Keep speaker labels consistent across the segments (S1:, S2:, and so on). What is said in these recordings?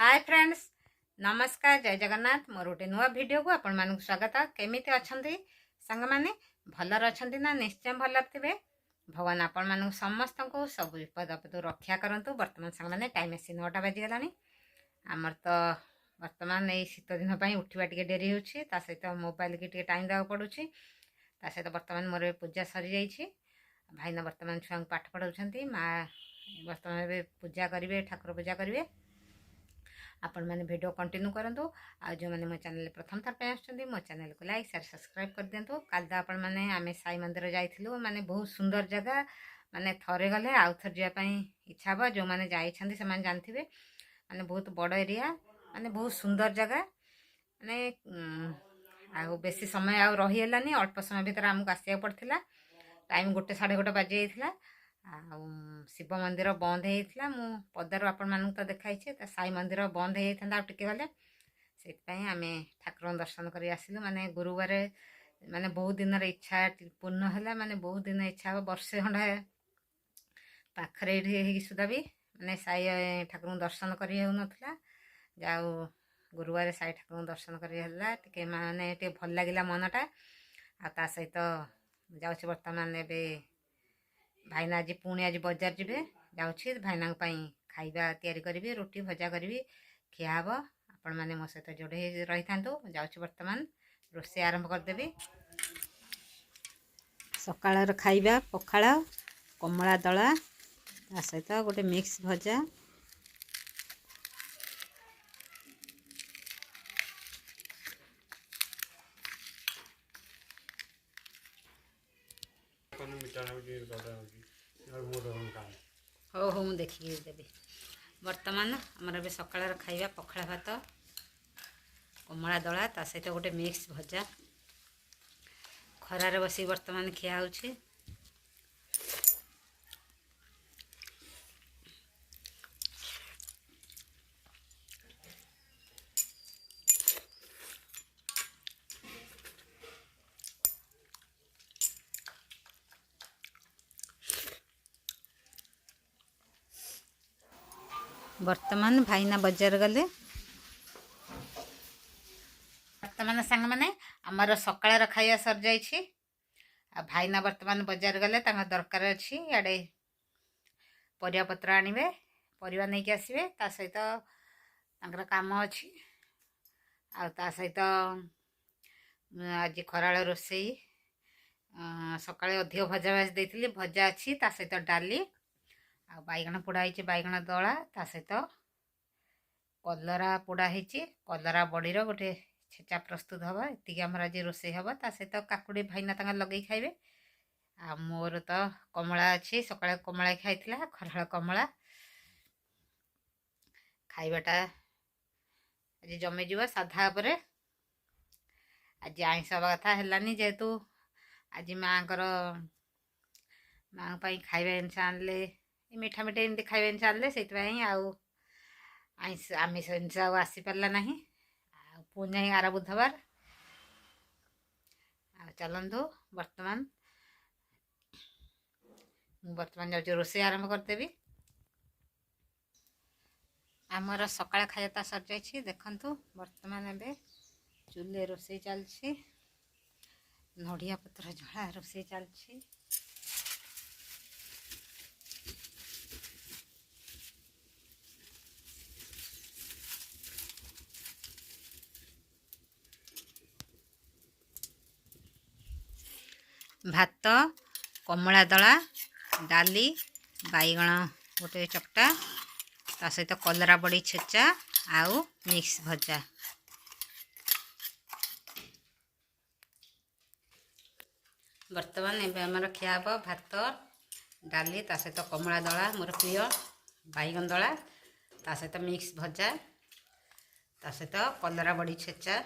S1: Hi friends, नमस्कार, जय जगन्नाथ। मोर गोटे नुआ वीडियो को आपण मानक स्वागत। केमिति अछंती संग माने भलर अछंती ना? निश्चय भलर थिबे। भगवान आपण मानक समस्त को सब विपद आपद रक्षा करंतु। वर्तमान संग माने टाइम आसी 9टा बाजी गलानी। आमर तो वर्तमान ए शीत दिन पई उठिबा टिके डेरी होछि, ता सहित मोबाइल के टिके टाइम देवा पडुछि। ता सहित वर्तमान मोर पूजा सरी जाइछि। भाईना वर्तमान छुआ पाठ पढ़ाउछंती। माँ वर्तमान पूजा करिवे, ठाकुर पूजा करिवे। आपण मैंने वीडियो कंटिन्यू करंतु। आ जो मैंने मो चैनल प्रथम थर पे आछंती, मो चैनल को लाइक शेयर सब्सक्राइब कर दियंतु। काल दा आपण मैंने आमे साई मंदिर जाइथिलु। माने बहुत सुंदर जगह, माने थरे गले आउ थर जिया पई इच्छा हो। जो मैंने जाइछंती से माने जानथिबे, माने बहुत बड़ एरिया, माने बहुत सुंदर जगह। माने आ बेसी समय आ रही हेलानी, अल्प समय भीतर हमको आसिया पड़थिला। टाइम 1 साढ़े 1 बाजी जाइथिला। शिव मंदिर बंद होता। मु पदार आपण मानक तो देखाई साई मंदिर बंद होता टिके गले से आम ठाकुर दर्शन कर आसिलु। माने गुरुवार माने बहुत दिन इच्छा पूर्ण है। माने बहुत दिन इच्छा हो वर्षे खंडा पाखरे सुधा भी माने साई ठाकुर दर्शन कर जाऊ गुरुवार साई ठाकुर दर्शन कर माने भल लगे मनटा। आ सहित जाऊँ बर्तमान भाईना आज पुणी आज बजार जी जाऊँगी। भाईना खाइबा तैयारी करी, रोटी भजा करी खिया हम। आपण मैंने मो सहित जोड़े रही था। जाऊँ बर्तमान रोषे आरंभ करदेवी। सकाळ खाइबा पखाळ, कमला दला, ता सहित गोटे मिक्स भजा, हो हो मुझे देखिए देवी। वर्तमान आमर सकाळ खाइबा पखाळ भात, कमला दला, ता सहित गोटे मिक्स भजा खरारे बसी वर्तमान खिया होछि। वर्तमान भाईना बजार गले। वर्तमान सांग माने आमर सकाळ खाइया सर जाइछि। आ भाईना वर्तमान बजार गले, तांका दरकार अछि। याडे परिया पत्र आनिबे, परिवा नै के आसीबे। ता सहित तांकर काम अछि। आ ता सहित आज खराळ रोषेई सकाळे अधिक भजा भाजी देइथिली, भजा अछि। ता सहित डाली आ बैगण पोड़ा होइछि, बैगण दला, ता सहित कलरा पोड़ा होइछि। कलरा बड़ीर गोटे छेचा प्रस्तुत हवा। एतिक आमर आज रोषेई हवा। ता सहित काकुड़ी भाईना तांका लगेई खाइबे। आ मोर तो कमला अच्छी, सकाଳେ कमला खाइथिला, खराळ कमला खाइबाटा आज जमे जीव साधा उपरे। आज आइंस हवा कथा हेलानी, जेहेतु आज माँ खाइबा जिनिस आनले, मीठा मीठा एमती खाइबा जिनिस आनले, से आमिष जिनिस आसी पारला नहीं। पुणी आर बुधवार चलतु। वर्तमान जाऊँ रोषेई आरंभ करदेवी। आमर सकाळ खाइता सर जाइछि। देखंतु वर्तमान एबे चूल्हे रोषेई चलछि। नड़िया पत्र झड़ा रोषेई चलछि। भात, कमला दला, डाली, बैगण गोटे चकटा, ता सहित कलरा बड़ी छेचा, आउ मिक्स भजा। वर्तमान एबे हमर खिया हब भात, डाली, ता सहित कमला दला मोर प्रिय, बैगण दला, ता सहित मिक्स भजा, ता सहित कलरा बड़ी छेचा।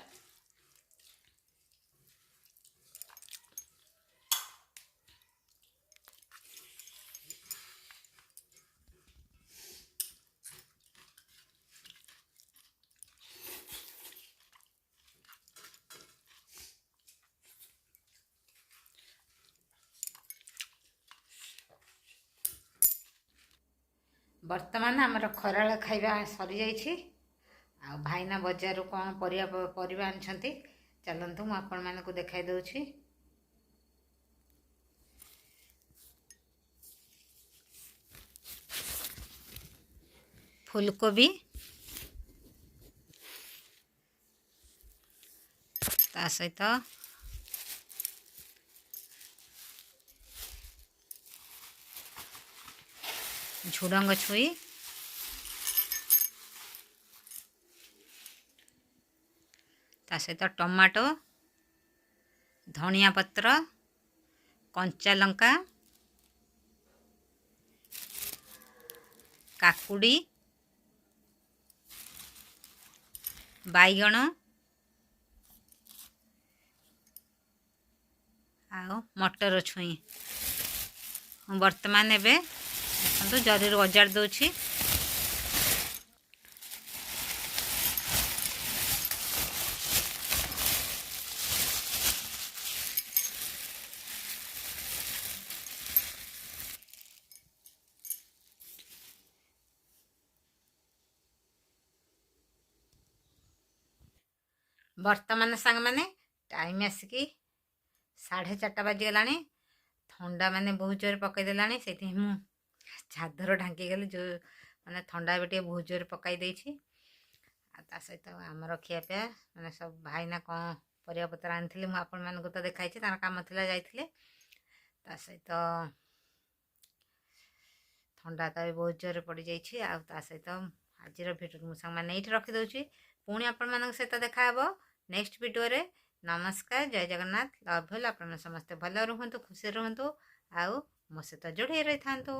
S1: वर्तमान आमर खराळ खाइबा सरी जाइछि। ଆଉ ଭାଇନା ବଜାରରୁ କ'ଣ ପରିବା ଆଣିଛନ୍ତି ଚାଲନ୍ତୁ ମୁଁ ଆପଣମାନଙ୍କୁ ଦେଖାଇ ଦେଉଛି। ଫୁଲକୋବି, ତା ସହିତ ଝୁଡ଼ଙ୍ଗ ଛୁଇଁ, ତା ସହିତ ଟମାଟୋ, ଧନିଆ ପତ୍ର, କଞ୍ଚା ଲଙ୍କା, କାକୁଡ଼ି, ବାଇଗଣ ଆଉ ମଟର ଛୁଇଁ। ମୁଁ ବର୍ତ୍ତମାନ ଏବେ ଦେଖନ୍ତୁ ଜରିରୁ ଅଜାଡ଼ି ଦେଉଛି। ବର୍ତ୍ତମାନ ସାଙ୍ଗମାନେ ଟାଇମ୍ ଆସିକି 4:30 ବାଜିଗଲାଣି। ଥଣ୍ଡା ମାନେ ବହୁତ ଜୋରେ ପକାଇଦେଲାଣି, ସେଇଥିପାଇଁ ମୁଁ ଚାଦର ଢାଙ୍କିଗଲି। ଯେଉଁ ମାନେ ଥଣ୍ଡା ଏବେ ଟିକେ ବହୁତ ଜୋରେ ପକାଇ ଦେଇଛି। ଆଉ ତା ସହିତ ଆମର ଖିଆପିଆ ମାନେ ସବୁ ଭାଇନା କ'ଣ ପରିବାପତ୍ର ଆଣିଥିଲେ ମୁଁ ଆପଣମାନଙ୍କୁ ତ ଦେଖାଇଛି, ତାଙ୍କର କାମ ଥିଲା ଯାଇଥିଲେ। ତା ସହିତ ଥଣ୍ଡା ତ ବି ବହୁତ ଜୋରେ ପଡ଼ିଯାଇଛି। ଆଉ ତା ସହିତ ଆଜିର ଭିଡ଼ିଓ ମୁଁ ସାଙ୍ଗମାନେ ଏଇଠି ରଖିଦେଉଛି। ପୁଣି ଆପଣମାନଙ୍କ ସହିତ ଦେଖାହେବ ନେକ୍ସଟ ଭିଡ଼ିଓରେ। ନମସ୍କାର, ଜୟ ଜଗନ୍ନାଥ, ଲଭ୍ ୟୁ। ଆପଣମାନେ ସମସ୍ତେ ଭଲ ରୁହନ୍ତୁ, ଖୁସିରେ ରୁହନ୍ତୁ ଆଉ ମୋ ସହିତ ଯୋଡ଼ି ରହିଥାନ୍ତୁ।